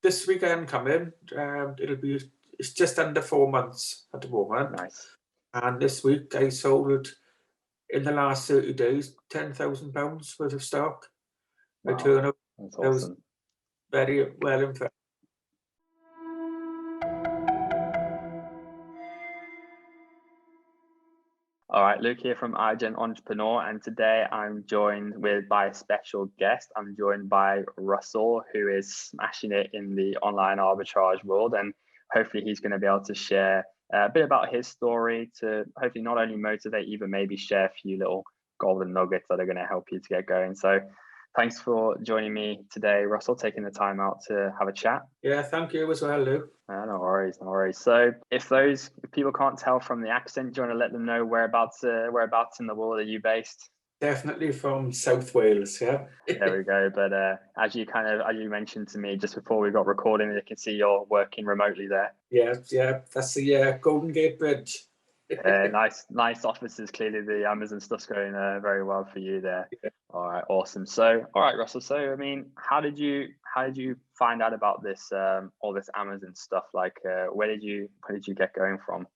this weekend coming, it's just under 4 months at the moment. Nice. And this week I sold in the last 30 days £10,000 worth of stock. I Wow, turn up. that's I was awesome. very well impressed. All right, Luke here from iGen Entrepreneur, and today I'm joined by a special guest. I'm joined by Russell, who is smashing it in the online arbitrage world, and hopefully he's going to be able to share a bit about his story to hopefully not only motivate you, but maybe share a few little golden nuggets that are going to help you to get going. So thanks for joining me today, Russell, taking the time out to have a chat. Yeah, thank you as well, Luke. No worries, no worries. So if people can't tell from the accent, do you want to let them know whereabouts in the world are you based? Definitely from South Wales, yeah. There we go. But as you mentioned to me just before we got recording, you can see you're working remotely there. Yeah, that's the Golden Gate Bridge. Nice offices. Clearly, the Amazon stuff's going very well for you there. Yeah. All right, awesome. So, all right, Russell. So, I mean, how did you find out about this all this Amazon stuff? Like, where did you get going from?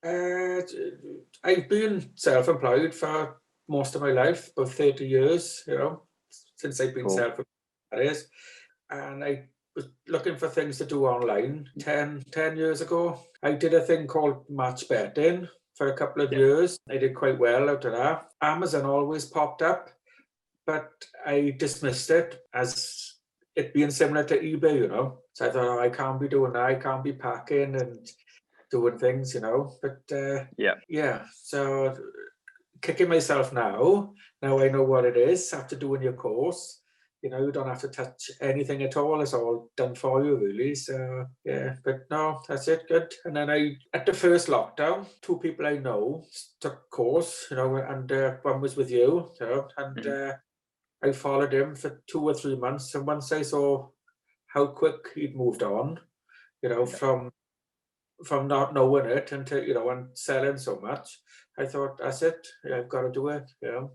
I've been self-employed for most of my life, about 30 years. Since I've been self-employed, that is, and I was looking for things to do online 10 years ago. I did a thing called match betting for a couple of years. I did quite well out of that. Amazon always popped up, but I dismissed it as it being similar to eBay, So I thought, I can't be doing that. I can't be packing and doing things, But so kicking myself now I know what it is after doing your course. You don't have to touch anything at all. It's all done for you, really. So, yeah, but no, that's it. Good. And then at the first lockdown, 2 people I know took course, and one was with you, and I followed him for 2 or 3 months. And once I saw how quick he'd moved on, from not knowing it into, and selling so much, I thought, that's it. I've got to do it.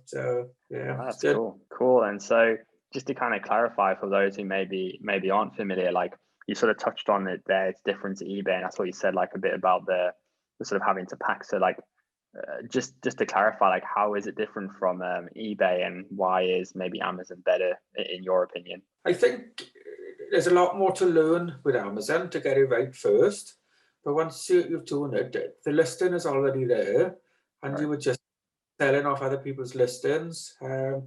So, yeah. Oh, that's cool. And so, just to kind of clarify for those who maybe aren't familiar, like you sort of touched on it there, it's different to eBay, and that's what you said, like a bit about the sort of having to pack. So, like, just to clarify, like, how is it different from eBay, and why is maybe Amazon better in your opinion? I think there's a lot more to learn with Amazon to get it right first. But once you've done it, the listing is already there, and you were just selling off other people's listings.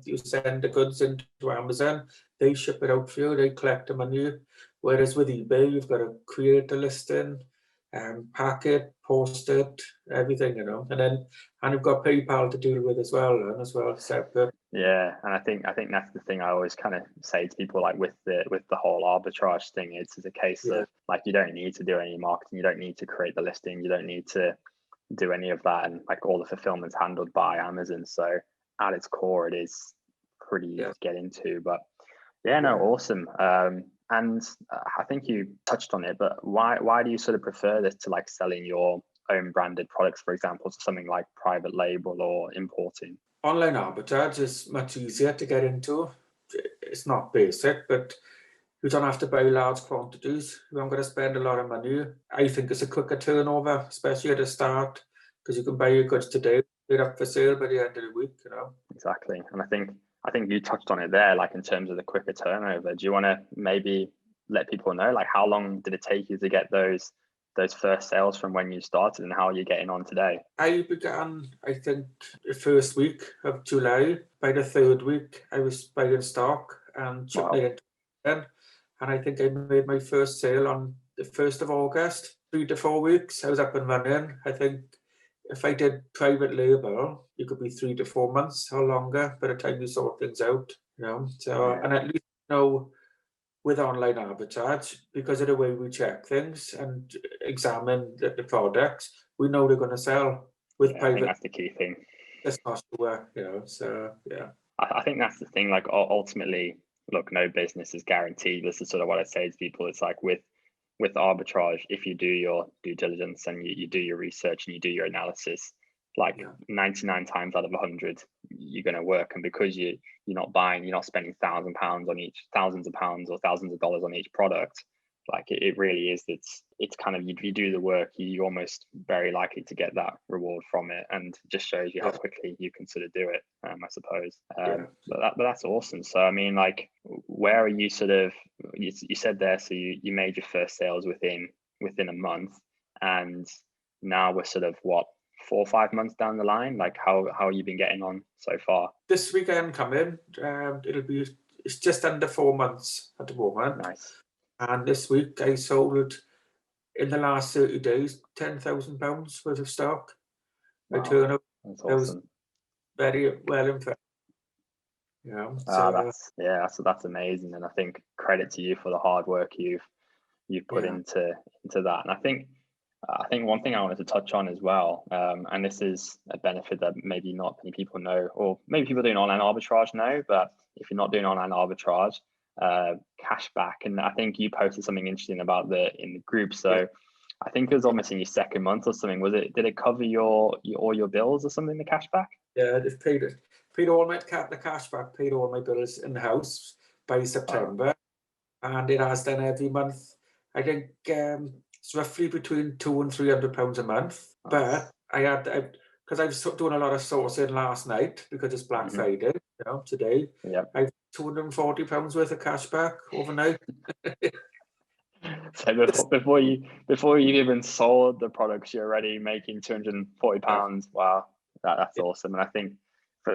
You send the goods into Amazon, they ship it out for you, they collect the money. Whereas with eBay, you've got to create the listing, pack it, post it, everything, and you've got PayPal to deal with as well, separate. Yeah, and I think that's the thing I always kind of say to people, like with the whole arbitrage thing. It's a case of, like, you don't need to do any marketing, you don't need to create the listing, you don't need to do any of that, and like all the fulfillment's handled by Amazon. So at its core, it is pretty easy to get into. But awesome. And I think you touched on it, but why do you sort of prefer this to like selling your own branded products, for example, to something like private label or importing? Online arbitrage is much easier to get into. It's not basic, but you don't have to buy large quantities. You aren't going to spend a lot of money. I think it's a quicker turnover, especially at the start, because you can buy your goods today, they're up for sale by the end of the week, Exactly. And I think you touched on it there, like in terms of the quicker turnover. Do you want to maybe let people know, like, how long did it take you to get those first sales from when you started, and how are you getting on today? I began, I think, the first week of July. By the third week, I was buying stock and shipping it in. And I think I made my first sale on the 1st of August. 3 to 4 weeks, I was up and running. I think if I did private label, you could be 3 to 4 months or longer by the time you sort things out, So, and at least, with online arbitrage, because of the way we check things and examine the products, we know they're going to sell. With private, I think that's the key thing. That's not sure, so, yeah. I think that's the thing, like, ultimately, look, no business is guaranteed. This is sort of what I say to people. It's like with arbitrage, if you do your due diligence and you do your research and you do your analysis, like 99 times out of 100, you're going to work. And because you're not spending thousands of pounds or thousands of dollars on each product, like it really is. It's kind of, you do the work, you're almost very likely to get that reward from it, and it just shows you how quickly you can sort of do it, I suppose. But that's awesome. So I mean, like, where are you sort of, you said there, so you made your first sales within a month, and now we're sort of what, 4 or 5 months down the line? Like, how have you been getting on so far? This weekend coming, it's just under 4 months at the moment. Nice. And this week I sold, in the last 30 days, £10,000 worth of stock. Wow, My turnover that's was awesome. very well impressed. That's amazing, and I think credit to you for the hard work you've put into that. And I think one thing I wanted to touch on as well, and this is a benefit that maybe not many people know, or maybe people doing online arbitrage know, but if you're not doing online arbitrage, cashback. And I think you posted something interesting about in the group. So I think it was almost in your second month or something. Did it cover all your bills or something, the cashback? Yeah, they've paid all the cashback, paid all my bills in the house by September. And it has done every month. I think it's roughly between £200 and £300 a month. Nice. But because I was doing a lot of sourcing last night because it's Black Friday, today. Yep. I have £240 worth of cashback overnight. So before you even sold the products, you're already making £240. Wow, that's awesome. And I think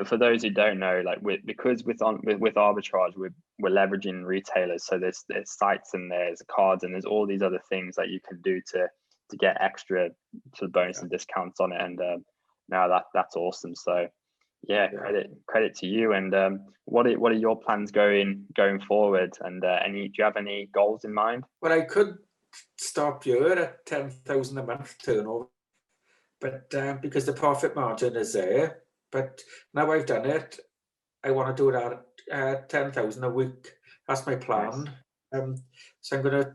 for those who don't know, like because with arbitrage, we're leveraging retailers. So there's sites and there's cards and there's all these other things that you can do to get extra sort of bonus and discounts on it. And now that's awesome. So credit to you. And what are your plans going forward? And do you have any goals in mind? Well, I could stop here at 10,000 a month turnover, but because the profit margin is there. But now I've done it, I want to do it at 10,000 a week. That's my plan. Nice. So I'm going to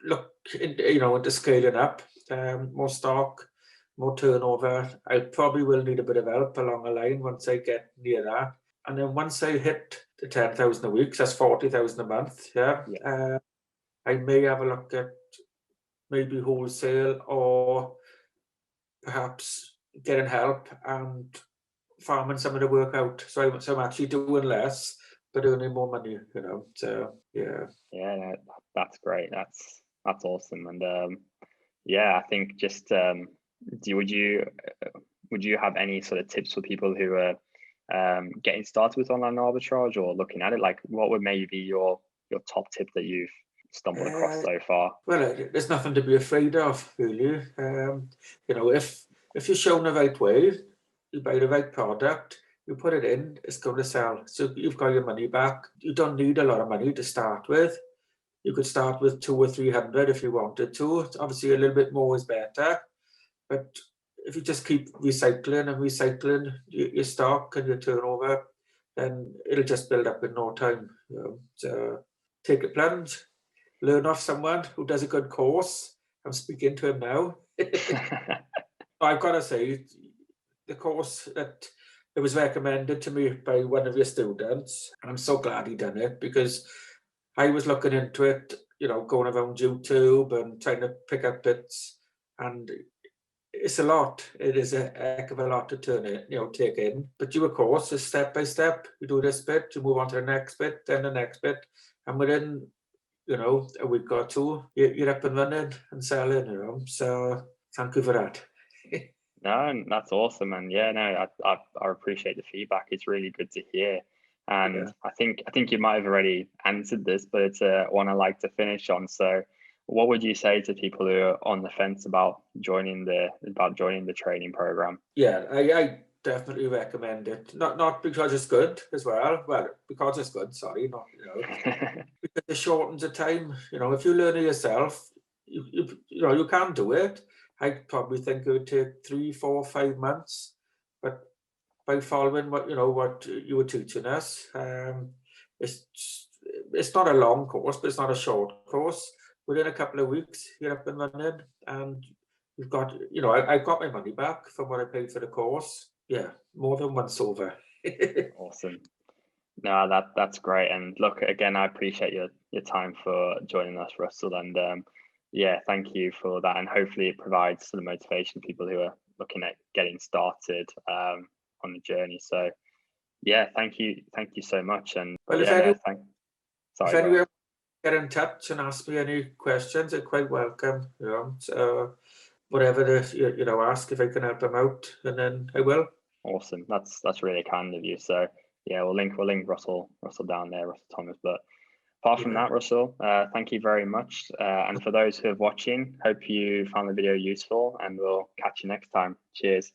look into scaling up, more stock, more turnover. I probably will need a bit of help along the line once I get near that. And then once I hit the 10,000 a week, so that's 40,000 a month. I may have a look at maybe wholesale, or perhaps getting help and farming some of the work out. So I'm actually doing less but earning more money. So no, that's great. That's awesome. And I think just would you have any sort of tips for people who are getting started with online arbitrage or looking at it? Like, what would maybe be your top tip that you've stumbled across so far? Well, there's nothing to be afraid of, really. If you're shown the right way, you buy the right product, you put it in, it's going to sell. So you've got your money back. You don't need a lot of money to start with. You could start with 200 or 300 if you wanted to. Obviously, a little bit more is better. But if you just keep recycling and recycling your stock and your turnover, then it'll just build up in no time. So take a plunge, learn off someone who does a good course. I'm speaking to him now. I've got to say, the course that it was recommended to me by one of your students, and I'm so glad he done it, because I was looking into it, going around YouTube and trying to pick up bits, and it's a lot. It is a heck of a lot to take in. But your course is step by step. You do this bit, you move on to the next bit, then the next bit, and within a week or two, you're up and running and selling. So thank you for that. No, that's awesome. And I appreciate the feedback. It's really good to hear. And I think you might have already answered this, but it's one I like to finish on. So what would you say to people who are on the fence about joining the training program? Yeah, I definitely recommend it. Not because it's good as well. Well, because it's good. Sorry, not because it shortens the time. If you learn it yourself, you can do it. I probably think it would take 3, 4, 5 months, but by following what you were teaching us, it's not a long course, but it's not a short course. Within a couple of weeks, you're up and running, and you've got, I got my money back from what I paid for the course. Yeah, more than once over. Awesome. No, that's great. And look, again, I appreciate your your time for joining us, Russell. And yeah, thank you for that. And hopefully it provides sort of motivation to people who are looking at getting started on the journey. So yeah, thank you so much. And Well, yeah, if anyone get in touch and ask me any questions, they're quite welcome. So whatever they ask, if I can help them out, and then I will. Awesome. That's really kind of you. So yeah, we'll link Russell down there, Russell Thomas. But apart from that, Russell, thank you very much. And for those who are watching, hope you found the video useful, and we'll catch you next time. Cheers.